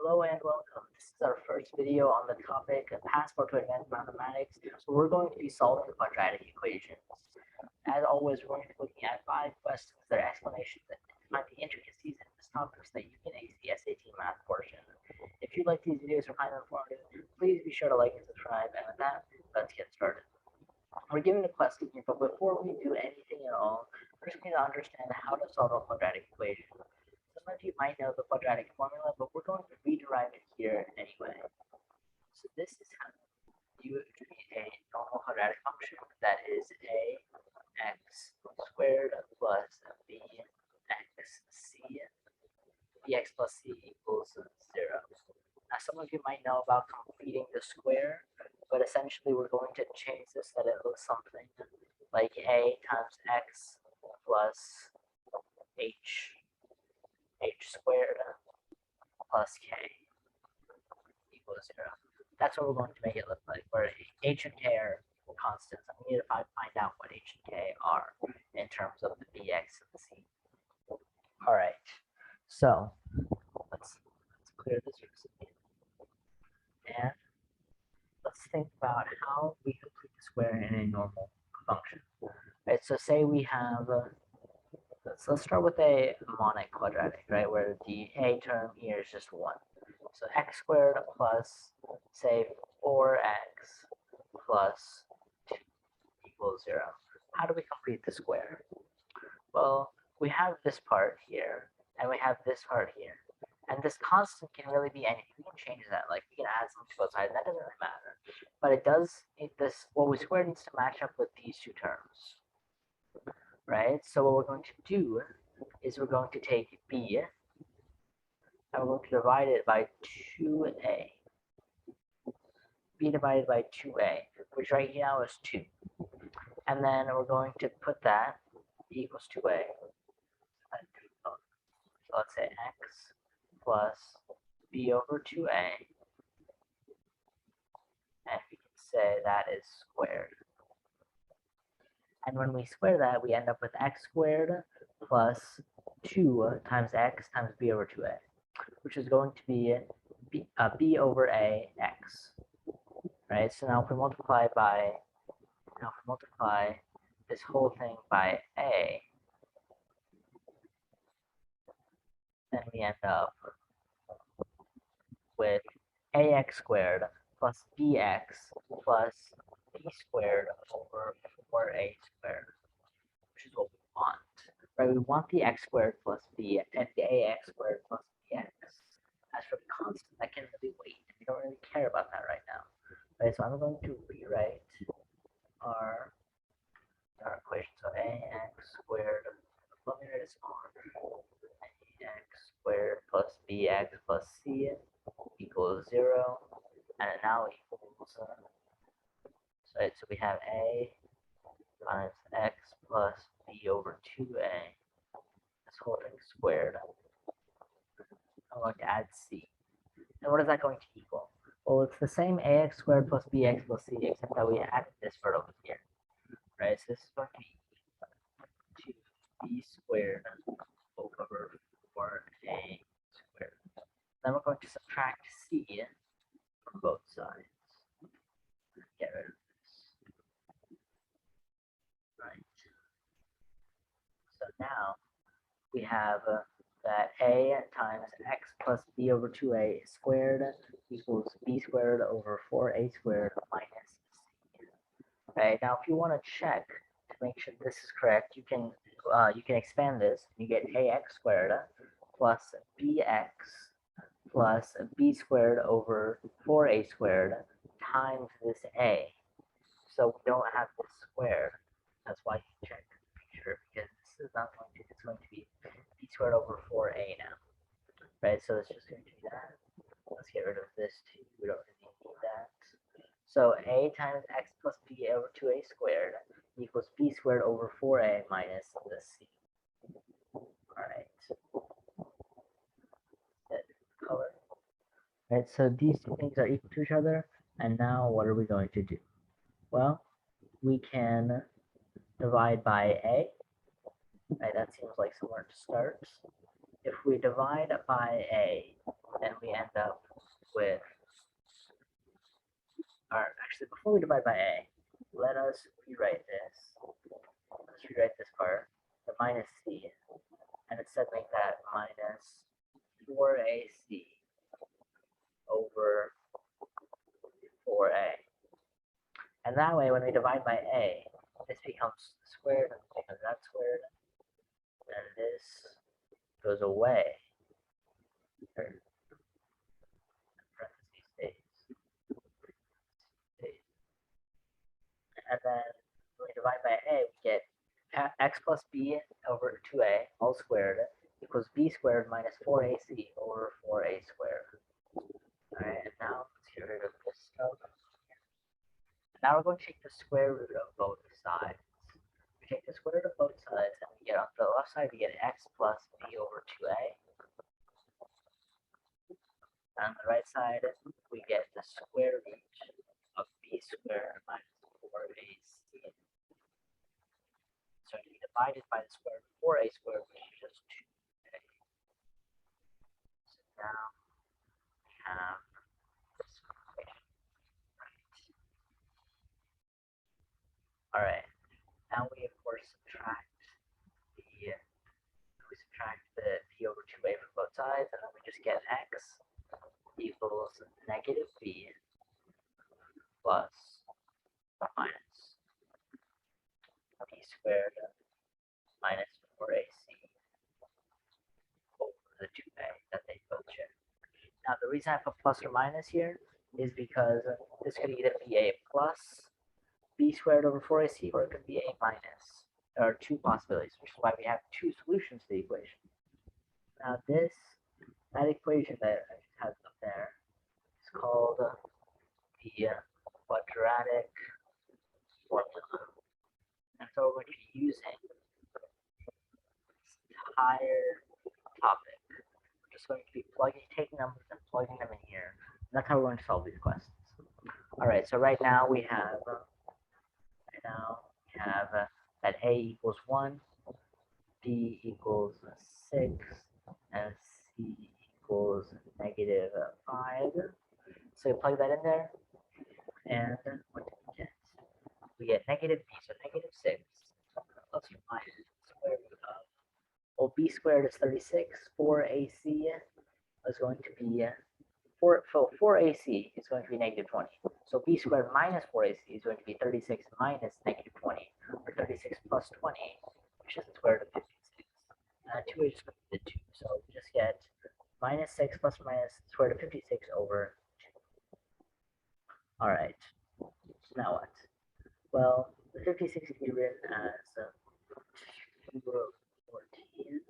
Hello and welcome. This is our first video on the topic Passport to Advanced Mathematics. So we're going to be solving quadratic equations. As always, we're going to be looking at 5 questions, their explanations, and find the intricacies in this topic so that you can ace the SAT math portion. If you like these videos or find them informative, please be sure to like and subscribe. And with that, let's get started. We're given a question here, but before we do anything at all, first we need to understand how to solve a quadratic equation. Some of you might know the quadratic formula, but we're going to rederive it here anyway. So this is how you would be a normal quadratic function that is ax squared plus bx plus c equals 0. Now some of you might know about completing the square, but essentially we're going to change this so that it looks something like a times x plus h squared plus k equals 0. That's what we're going to make it look like, where h and k are constants. And we need to find out what h and k are in terms of the bx and the c. All right, so let's clear this recipient. And let's think about how we complete the square in a normal function. Right, so say we have let's start with a harmonic quadratic, right, where the a term here is just 1. So x squared plus, say, 4x plus 2 equals 0. How do we complete the square? Well, we have this part here, and we have this part here. And this constant can really be anything. We can change that, like we can add something to both sides, that doesn't really matter. But it does, what we squared needs to match up with these two terms. Right, so what we're going to do is we're going to take b and we're going to divide it by 2a. b divided by 2a, which right now is 2. And then we're going to put that equals 2a. So let's say x plus b over 2a. And we can say that is squared. And when we square that, we end up with x squared plus 2 times x times b over 2a, which is going to be b over a x. Right? So now if we multiply this whole thing by a, then we end up with ax squared plus bx plus b squared over 4a squared, which is what we want. Right? We want the x squared plus b and the ax squared plus bx. As for the constant, that can really wait. We don't really care about that right now. Right? So I'm going to rewrite our equation. So ax squared, let me write it smaller. Ax squared plus bx plus c equals 0, and it now equals. So we have a times x plus b over 2a. This whole thing squared. I'm going to add c. And what is that going to equal? Well, it's the same ax squared plus bx plus c, except that we added this part over here. Right? So this is going to be 2b squared over 4a squared. Then we're going to subtract c from both sides. Get rid of this. Right. So now we have that a times x plus b over 2a squared equals b squared over 4a squared minus c. Right, now if you want to check to make sure this is correct, you can expand this. You get ax squared plus bx plus b squared over 4a squared times this a. So we don't have this squared. That's why you check to make sure, because this is not going to, it's going to be b squared over 4a now. Right, so it's just going to be that. Let's get rid of this too. We don't really need that. So a times x plus b over 2a squared equals b squared over 4a minus the c. All right. Color. Right, so these two things are equal to each other, and now what are we going to do? Well, we can divide by a. Right, that seems like somewhere to start. If we divide by a, and we end up with our, actually before we divide by a, let us rewrite this. Let's rewrite this part, the minus c, and instead make that minus 4ac over 4a. And that way, when we divide by a, this becomes squared, and this becomes that squared, and this goes away. Parentheses stays. And then when we divide by a, we get x plus b over 2a, all squared, equals b squared minus 4ac over 4a squared. Alright, and now let's get rid of this stuff. Now we're going to take the square root of both sides. We take the square root of both sides, and we get on the left side, we get x plus b over 2a. And on the right side, we get the square root of b squared minus 4ac. So to be divided by the square root of 4a squared, which is just 2a. So now we have this equation. All right. Now we of course subtract the b over 2a from both sides, and then we just get x equals negative b plus or minus b squared minus 4ac over the 2a that they both share. Now the reason I put plus or minus here is because this could either be a plus b squared over 4ac, or it could be a minus. There are two possibilities, which is why we have two solutions to the equation. Now that equation that I just have up there is called the quadratic formula. And so we're going to be using this entire topic. We're just going to be taking numbers and plugging them in here. And that's how we're going to solve these questions. All right, so right now we have that a equals 1, b equals 6, and c equals negative 5. So you plug that in there, and what do we get? We get negative b, so negative 6 plus or minus the square root of, well, b squared is 36, 4ac is going to be 4ac is going to be negative 20. So b squared minus 4ac is going to be 36 minus negative 20, or 36 plus 20, which is the square root of 56. 2a is going to be 2, so we just get minus 6 plus or minus the square root of 56 over 2. All right, so now what? Well, the 56 can be written as 2 over 14.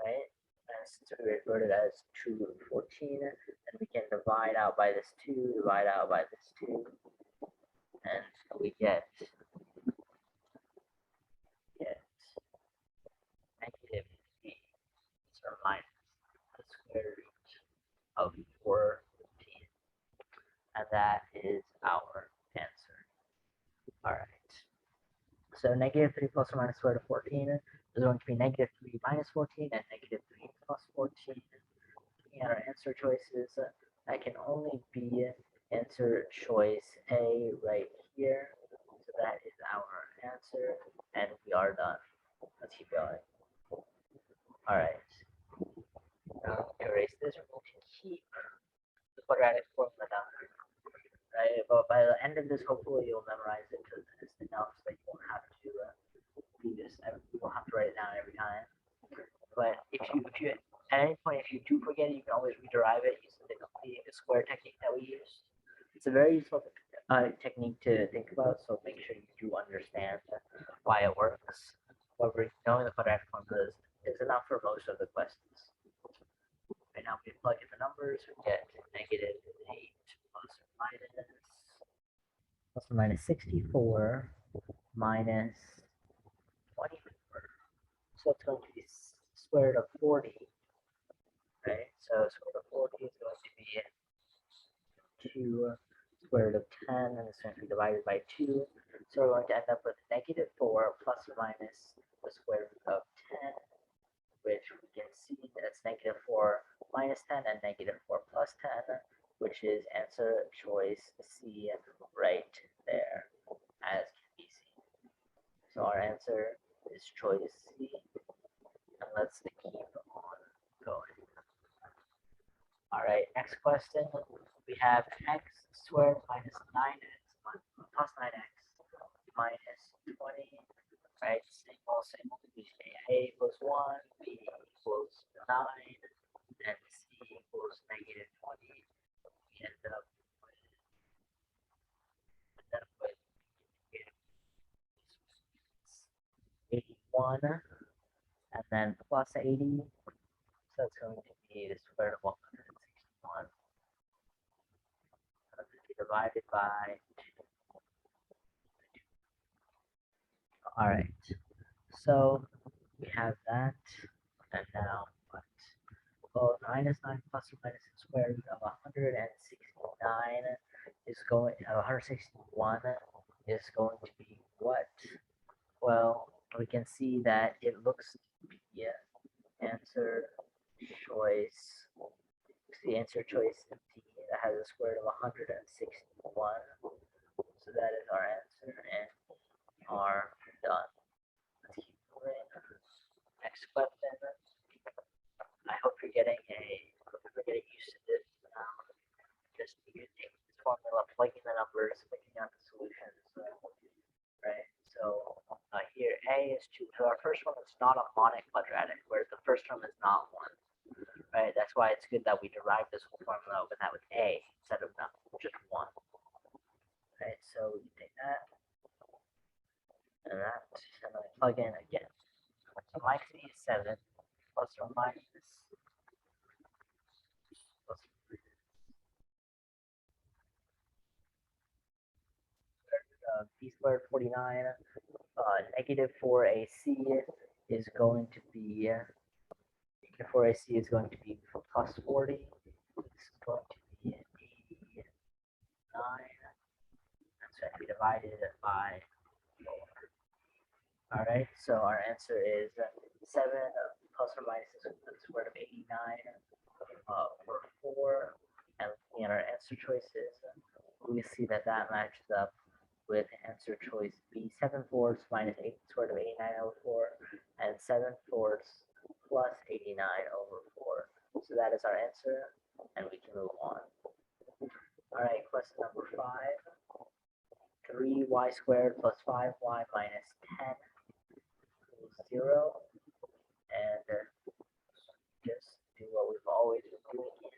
Right? And since we wrote it as 2 root 14, then we can divide out by this 2, divide out by this 2, and we get negative 8 or minus the square root of 14. And that is our answer. All right. So negative 3 plus or minus square root of 14 is going to be negative 3 minus 14 and negative 3 plus 14. And our answer choices, that can only be answer choice A right here. So that is our answer, and we are done. Let's keep going. All right. Now erase this. We're going to keep the quadratic formula down there. Right, but by the end of this, hopefully you'll memorize it to this enough so that you won't have to do this. You won't have to write it down every time. But if you at any point, if you do forget it, you can always rederive it using the completing the square technique that we use. It's a very useful technique to think about, so make sure you do understand why it works. However, knowing the quadratic formula is enough for most of the questions. Right now, we plug in the numbers, we get negative 8 plus or minus 64 minus 24. So it's going to be square root of 40. Right? So square root of 40 is going to be 2 square root of 10, and it's going to be divided by 2. So we're going to end up with negative 4 plus or minus the square root of 10, which we can see that's negative 4 minus 10 and negative 4 plus 10, which is answer choice C right there, as can be seen. So our answer is choice C, and let's keep on going. All right, next question. We have x squared minus 9x plus 9x minus 20, right? Same old. We say a equals 1, b equals 9, and c equals negative 20. We end up with 81, and then plus 80. So it's going to be the square root of 161. So it's going to be divided by 2. All right. So we have that, and now what? Well, minus 9 plus or minus the square root of 169 is going, 161 is going to be what? Well, we can see that it looks to be answer choice. The answer choice D that has a square root of 161. So that is our answer, and we are done. Let's keep going. Next question. I hope you're getting used to this. Just using this formula, plugging the numbers, picking out the solutions. Right. So here A is 2. So our first one is not a harmonic quadratic, whereas the first term is not 1. Right. That's why it's good that we derive this whole formula with that with A instead of just 1. Right. So we take that and that, and then plug in again. So my C is 7 plus or minus b squared 49 negative 4ac is going to be negative 4ac is going to be plus 40. This is going to be 89. That's going to be divided by 4. All right, so our answer is 7 plus or minus the square root of 89 for 4. And looking at our answer choices, we see that that matches up with answer choice B, 7 fourths minus 8 square root of 89 over 4, and 7 fourths plus 89 over 4. So that is our answer, and we can move on. All right, question number 5. 3y squared plus 5y minus 10 equals 0. And just do what we've always been doing here.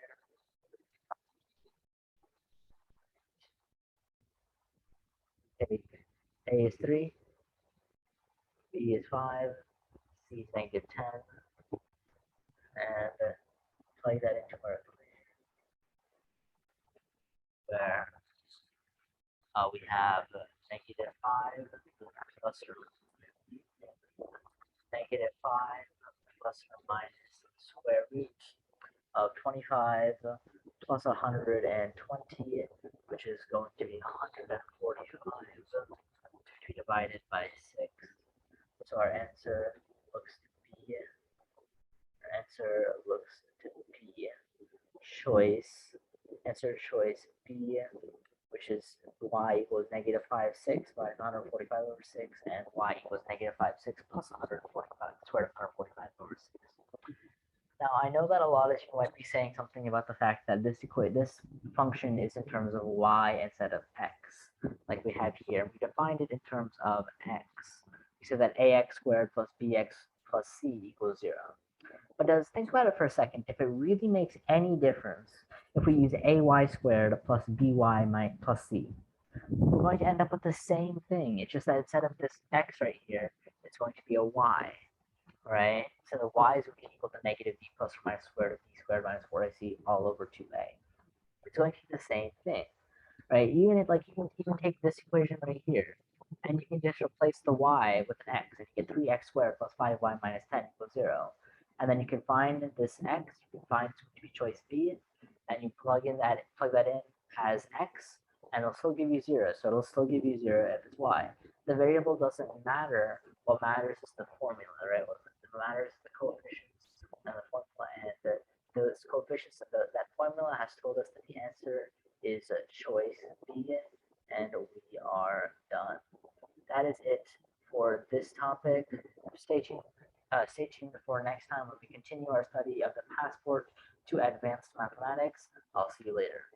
Take A is 3, B is 5, C is negative 10, and plug that into our equation, where we have negative 5 plus or negative 5 plus or minus the square root of 25 plus 120, which is going to be 145 to be divided by 6. So our answer looks to be answer choice B, which is y equals negative 5, 6 minus 145 over 6, and y equals negative 5, 6 plus 145, square root of 145 over 6. Now, I know that a lot of you might be saying something about the fact that this function is in terms of y instead of x, like we have here. We defined it in terms of x. We said that ax squared plus bx plus c equals 0. But think about it for a second. If it really makes any difference, if we use ay squared plus by plus c, we're going to end up with the same thing. It's just that instead of this x right here, it's going to be a y, right? So the y is going to be equal to negative b plus or minus square root of b squared minus 4ac all over 2a. It's going to be the same thing, right? Even if, like, you can even take this equation right here, and you can just replace the y with an x, and you get 3x squared plus 5y minus 10 equals 0. And then you can find this x, you can find to be choice B, and you plug that in as x, and it'll still give you 0. So it'll still give you 0 if it's y. The variable doesn't matter. What matters is the formula, right? What matters is the coefficients and the formula. And those coefficients of that formula has told us that the answer is a choice B, and we are done. That is it for this topic. Stay tuned for next time when we continue our study of the passport to advanced mathematics. I'll see you later.